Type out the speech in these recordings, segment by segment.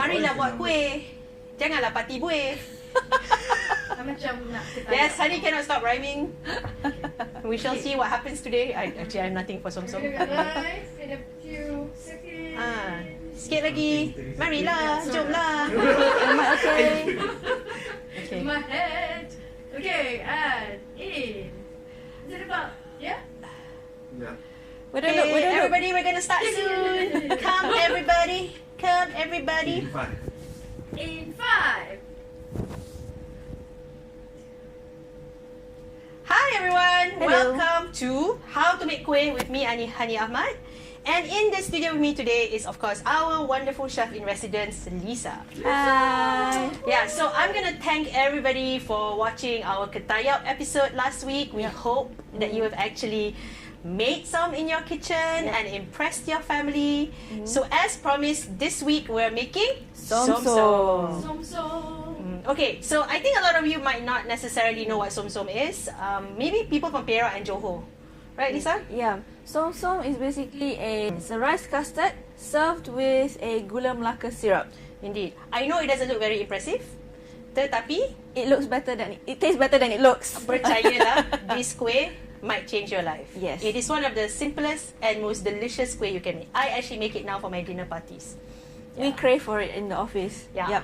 Marilah buat kuih. Janganlah party buih. Macam nak Yes, Honey cannot stop rhyming. We shall see what happens today. I have nothing for Som Som. Live in a few seconds. Sikit lagi. Marilah, jomlah. Okay. Okay. My head. Okay, and in. Is it about, yeah? Yeah. Okay, everybody, we're gonna start soon. Come, everybody. Come, everybody. In 5. Hi, everyone. Hello. Welcome to How to Make Kuih with me, Honey Ahmad. And in the studio with me today is, of course, our wonderful chef in residence, Lisa. Hi. Yeah, so I'm gonna thank everybody for watching our Ketayap episode last week. We hope that you have actually made some in your kitchen and impressed your family. So as promised, this week we're making Som Som. Som Som. Okay, so I think a lot of you might not necessarily know what Som Som is. Maybe people from Perak and Johor. Right, Lisa? Yeah. Som Som is basically it's a rice custard served with a Gula Melaka syrup. Indeed. I know it doesn't look very impressive, tetapi It looks better than it tastes better than it looks. percayalah, this kuih might change your life. Yes. It is one of the simplest and most delicious kuih you can make. I actually make it now for my dinner parties. We crave for it in the office. Yeah. Yep.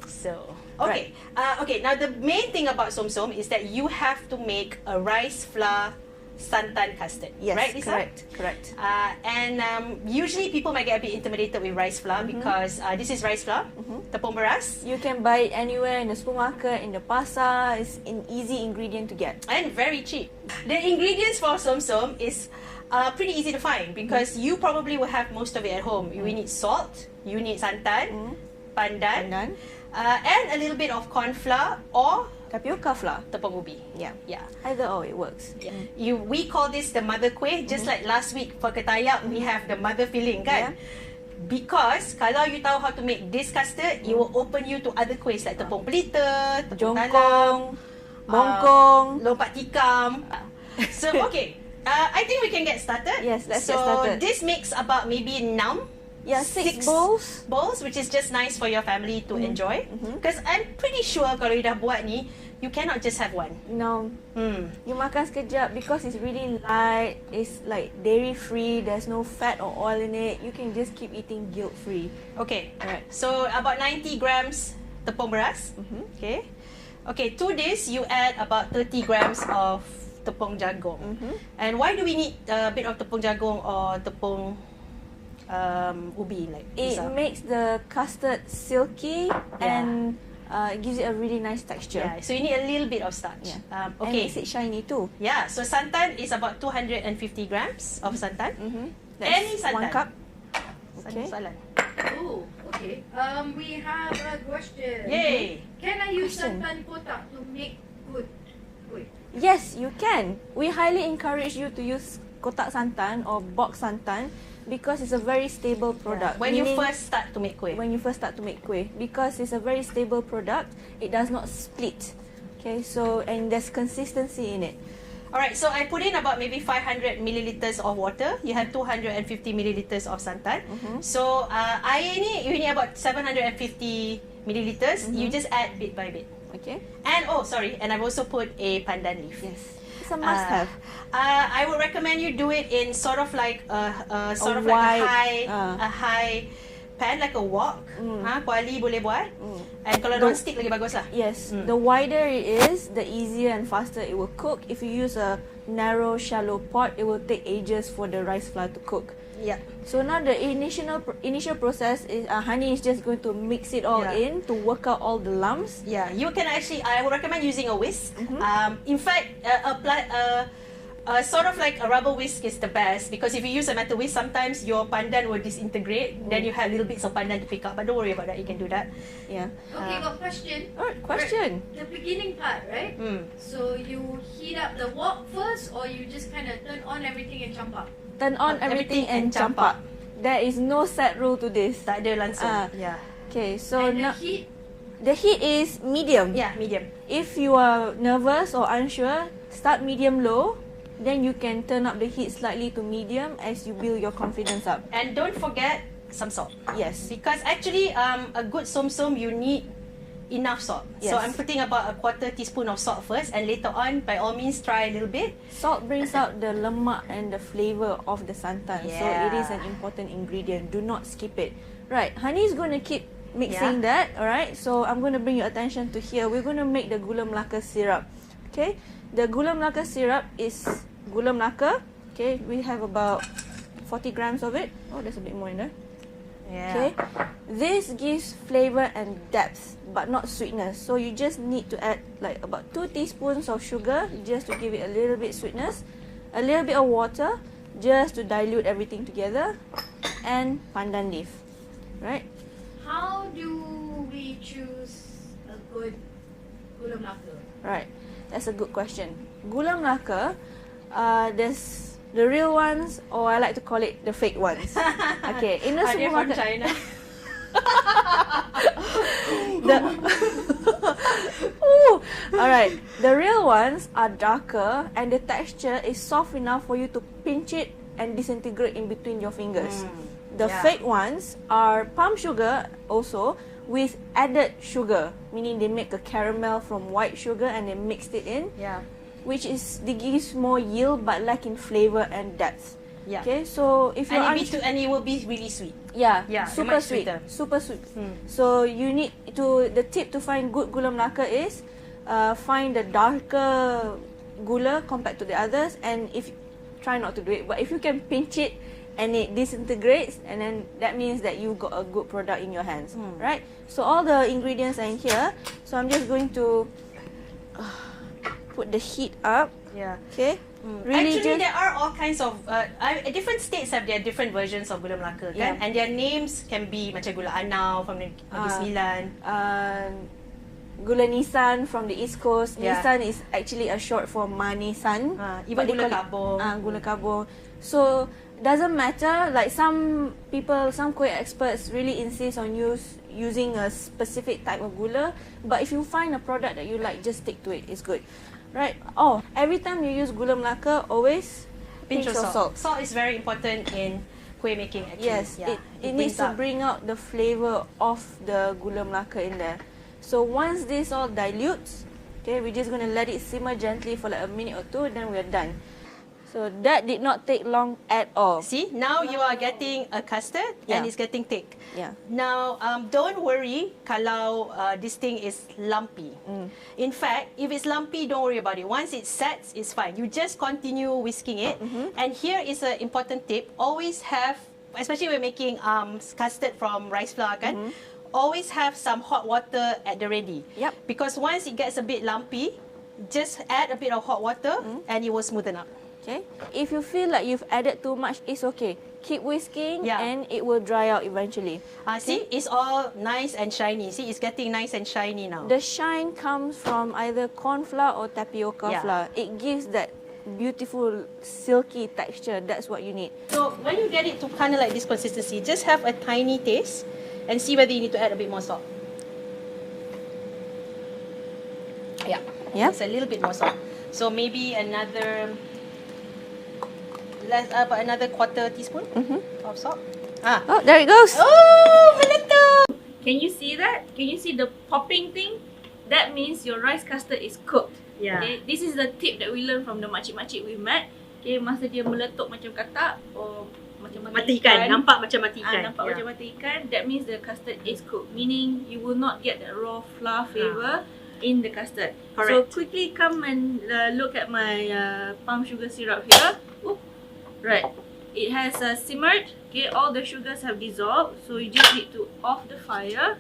So, okay. Okay, now the main thing about Som Som is that you have to make a rice flour santan custard. Yes. Right, Lisa? Correct. And usually people might get a bit intimidated with rice flour because this is rice flour, tepung beras, You can buy it anywhere in the supermarket, in the pasar. It's an easy ingredient to get. and very cheap. The ingredients for Som Som is pretty easy to find because you probably will have most of it at home. You need salt, you need santan, pandan, Pandan. And a little bit of corn flour or Tapioca flour. tepung ubi. Yeah. Yeah. Either or, it works. Yeah. We call this the mother kuih, just like last week for Ketayap we have the mother filling, kan? Yeah. Because kalau you tahu how to make this custard, it will open you to other kuihs like tepung pelita, tepung talam, Jongkong, bongkong. lompat tikam. So okay, I think we can get started. Yes, let's so get started. this makes about maybe 6 Yeah, 6 bowls. bowls, which is just nice for your family to enjoy. Because I'm pretty sure kalau you dah buat ni, you cannot just have one. No, you makan sekejap because it's really light. It's like dairy free. There's no fat or oil in it. You can just keep eating guilt free. Okay. Alright. So about 90 grams tepung beras. Okay. Okay, to this you add about 30 grams of tepung jagung. And why do we need a bit of tepung jagung or tepung ubi like It Lisa? makes the custard silky and it gives it a really nice texture. Yeah, so you need a little bit of starch. Yeah. And Okay. makes it shiny too. Yeah, so santan is about 250 grams of santan. That's Any santan. 1 cup. Okay. Okay. Oh, okay. We have a question. Yay! Can I use Question. santan kotak to make good kuih? Yes, you can. We highly encourage you to use kotak santan or box santan because it's a very stable product. When you Meaning, first start to make kuih. when you first start to make kuih, because it's a very stable product, it does not split. Okay, so and there's consistency in it. Alright, so I put in about maybe 500 milliliters of water. You have 250 milliliters of santan. So air ni you need about 750 milliliters. You just add bit by bit. Okay. And and I've also put a pandan leaf. Yes, it's a must-have. I would recommend you do it in sort of like a wide, a high pan, like a wok. Kuali boleh buat. And kalau non-stick lagi bagus lah. Yes, the wider it is, the easier and faster it will cook. If you use a narrow, shallow pot, it will take ages for the rice flour to cook. Yeah. So now the initial process is Honey is just going to mix it all in to work out all the lumps. Yeah, you can actually. I would recommend using a whisk. In fact, sort of like a rubber whisk is the best because if you use a metal whisk, sometimes your pandan will disintegrate. Then you have little bits of pandan to pick up. But don't worry about that. You can do that. Yeah. Okay, got question. Alright, question. The beginning part, right? So you heat up the wok first, or you just kind of turn on everything and jump up? Turn on everything and jump up. There is no set rule to this. Tak ada langsung. Yeah. Okay, so And the now heat? the heat is medium. Yeah, medium. If you are nervous or unsure, start medium low. Then you can turn up the heat slightly to medium as you build your confidence up. And don't forget some salt. Yes. Because actually, a good som som you need enough salt. Yes. So I'm putting about a 1/4 teaspoon of salt first, and later on, by all means, try a little bit. Salt brings out the lemak and the flavor of the santan. So it is an Yeah. important ingredient. Do not skip it. Right, Honey is going to keep mixing that. Alright, so I'm going to bring your attention to here. We're going to make the Gula Melaka syrup. Okay, the Gula Melaka syrup is Gula Melaka. Okay, we have about 40 grams of it. Oh, there's a bit more in there. Yeah. Okay, this gives flavor and depth, but not sweetness. So you just need to add like about 2 teaspoons of sugar just to give it a little bit sweetness, a little bit of water just to dilute everything together, and pandan leaf. Right? How do we choose a good Gula Melaka? Right. That's a good question. Gula Melaka, there's the real ones, or I like to call it the fake ones. Okay, in the Are they from supermarket. China? Ooh, all right. The real ones are darker, and the texture is soft enough for you to pinch it and disintegrate in between your fingers. The fake ones are palm sugar also with added sugar, meaning they make a caramel from white sugar and they mixed it in, Yeah. which gives more yield but lack in flavor and depth. Yeah. Okay, so if you're And it will be really sweet. yeah, Yeah, super much sweet, sweeter. super sweet. So you need to, the tip to find good Gula Melaka is find the darker gula compared to the others, and if try not to do it, but if you can pinch it and it disintegrates, and then that means that you've got a good product in your hands, right? So all the ingredients are in here. So I'm just going to put the heat up. Yeah. Okay. Really Actually, just there are all kinds of different states have their different versions of Gula Melaka, kan? Yeah. And their names can be macam Gula Anau from Negeri Sembilan. Gula Nisan from the East Coast. Yeah. Nisan is actually a short for Manisan. Even but they Gula call it- Kabur. Gula Kabur. So doesn't matter. Like some people, some kuih experts really insist on using a specific type of gula. But if you find a product that you like, just stick to it. It's good, right? Oh, every time you use Gula Melaka, always Pinch of salt. Salt is very important in kuih making. Actually. Yes, Yeah. it needs brings to up- bring out the flavor of the Gula Melaka in there. So once this all dilutes, okay, we're just going to let it simmer gently for like a minute or two, then we're done. So that did not take long at all. See, now you are getting a custard and Yeah. it's getting thick. Yeah. Now, don't worry kalau this thing is lumpy. In fact, if it's lumpy, don't worry about it. Once it sets, it's fine. You just continue whisking it. And here is an important tip. Always have, especially when making custard from rice flour, kan? Always have some hot water at the ready. Yep. Because once it gets a bit lumpy, just add a bit of hot water and it will smoothen up. Okay. If you feel like you've added too much, it's okay. Keep whisking Yeah. and it will dry out eventually. See, it's all nice and shiny. See, it's getting nice and shiny now. The shine comes from either corn flour or tapioca Yeah. flour. It gives that beautiful silky texture. That's what you need. So when you get it to kind of like this consistency, just have a tiny taste and see whether you need to add a bit more salt. Yeah. Yeah. It's a little bit more salt. So maybe another, about another 1/4 teaspoon of salt. Oh, there it goes. Oh, meletup! Can you see that? Can you see the popping thing? That means your rice custard is cooked. Yeah. Okay, this is the tip that we learn from the makcik-makcik we met. Okay, masa dia meletup macam katak or macam mati ikan. Nampak macam mati ikan. Nampak macam mati ikan. That means the custard is cooked. Meaning you will not get the raw flour flavor in the custard. Correct. So quickly come and look at my palm sugar syrup here. Oop. Right. It has simmered. Okay, all the sugars have dissolved. So you just need to off the fire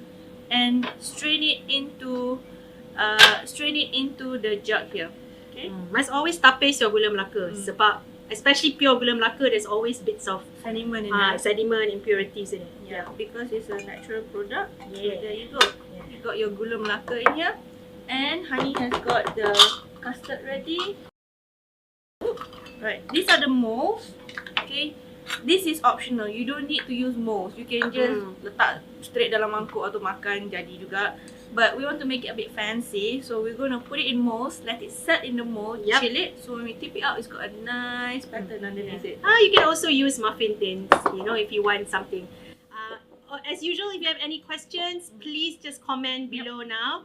and strain it into the jug here. Okay. Must always tapis your Gula Melaka sebab especially pure Gula Melaka, there's always bits of Sediment in there. sediment, impurities in it. Yeah, because it's a natural product. Yeah. So there you go. You got your Gula Melaka in here, and Honey has got the custard ready. Right, these are the molds. Okay, this is optional. You don't need to use molds. You can just letak straight dalam mangkuk atau makan jadi juga. But we want to make it a bit fancy, so we're going to put it in molds, let it set in the mold, chill it. So when we tip it out, it's got a nice pattern underneath it. You can also use muffin tins, you know, if you want something. as usual, if you have any questions, please just comment below now.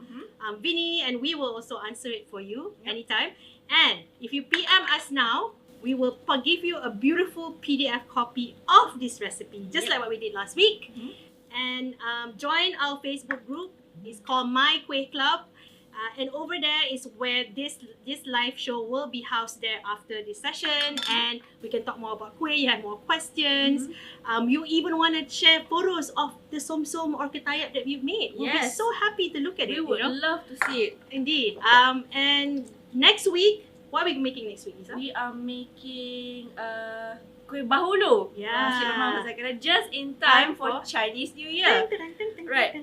Vinny and we will also answer it for you anytime. And if you PM us now, we will give you a beautiful PDF copy of this recipe, just like what we did last week. And join our Facebook group. It's called My Kuih Klub. And over there is where this live show will be housed there after this session, and we can talk more about kuih. You have more questions. You even want to share photos of the som som or ketayap that we've made. We'll be so happy to look at it. We would love to see it. Indeed. And next week, what are we making next week, Lisa? We are making kuih bahulu. Just in time for Chinese New Year. Right.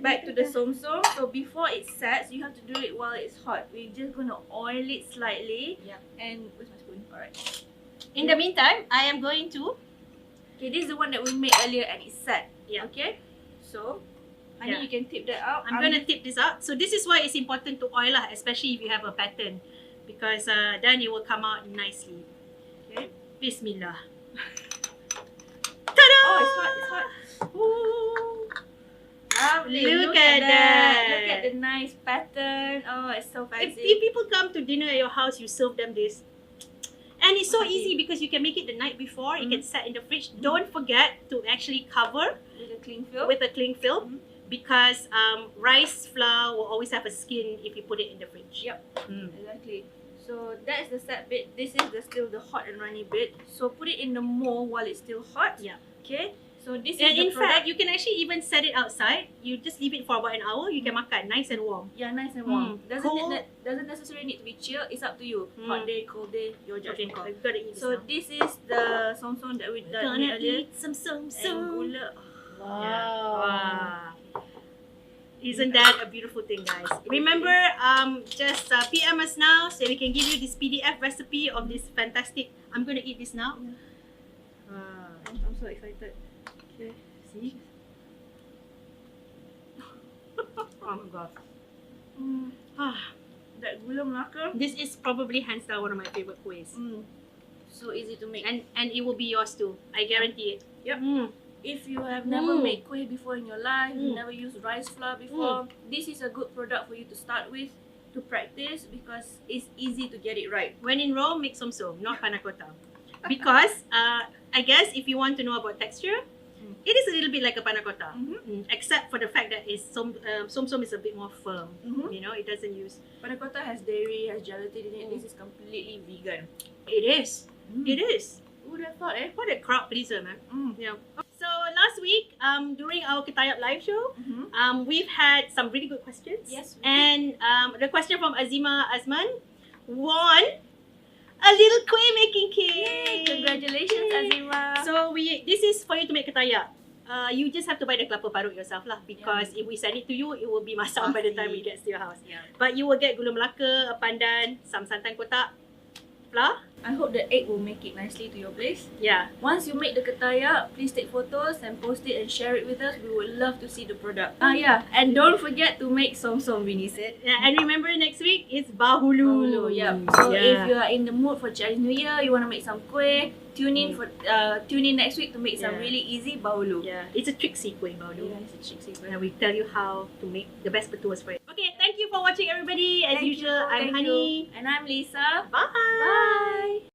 Back to the som som. So before it sets, you have to do it while it's hot. We're just gonna oil it slightly. And where's my spoon? Alright. In the meantime, I am going to. Okay, this is the one that we made earlier and it's set. Okay. So, honey, you can tip that out. I'm gonna tip this out. So this is why it's important to oil, especially if you have a pattern, because then it will come out nicely. Okay. Bismillah. Ta-da! Oh, it's hot. It's hot. Ooh. Lovely. Look at that. Look at the nice pattern. Oh, it's so fancy. If people come to dinner at your house, you serve them this. And it's so easy because you can make it the night before. It can set in the fridge. Don't forget to actually cover with a cling film. Because rice flour will always have a skin if you put it in the fridge. Exactly. So that is the set bit. This is still the hot and runny bit. So put it in the mold while it's still hot. Okay. So this is in fact, you can actually even set it outside. You just leave it for about an hour. You can makan nice and warm. Yeah, nice and warm. Doesn't necessarily need to be chilled. It's up to you. Hot day, cold day, your judgment call. I've got to eat so this is the som som that we done earlier. Some som som. And gula. Wow. Isn't that a beautiful thing, guys? Remember, just PM us now so we can give you this PDF recipe of this fantastic. I'm going to eat this now. I'm so excited. Okay, see? Oh my god. That Gula Melaka. This is probably hands down one of my favorite kuihs. So easy to make. And it will be yours too. I guarantee it. If you have never made kuih before in your life, you never used rice flour before, this is a good product for you to start with, to practice, because it's easy to get it right. When in Rome, make som som, not panna cotta. Because I guess if you want to know about texture, it is a little bit like a panna cotta, except for the fact that it's som som is a bit more firm. You know, it doesn't use. Panna cotta has dairy, has gelatin in it. This is completely vegan. It is. It is. Who would have thought, eh? What a crowd pleaser, man. Yeah. So last week, during our Ketayap live show, we've had some really good questions. Yes. And the question from Azima Azman won a little kuih making kit. Yay! Congratulations, Azima. So this is for you to make ketayap. You just have to buy the kelapa parut yourself lah, because if we send it to you, it will be masam by the time it gets to your house. But you will get gula melaka, a pandan, some santan kotak, flour. I hope the egg will make it nicely to your place. Yeah. Once you make the ketayap, please take photos and post it and share it with us. We would love to see the product. And don't forget to make som som, Vinny said. Yeah, and remember next week is bahulu. So if you are in the mood for Chinese New Year, you want to make some kuih, tune in next week to make some really easy bahulu. Yeah, it's a tricksy kuih bahulu. Yeah, it's a tricksy kuih. And we tell you how to make the best betuas for it. Okay, thank you for watching, everybody. As usual, I'm Honey. And I'm Lisa. Bye. Bye.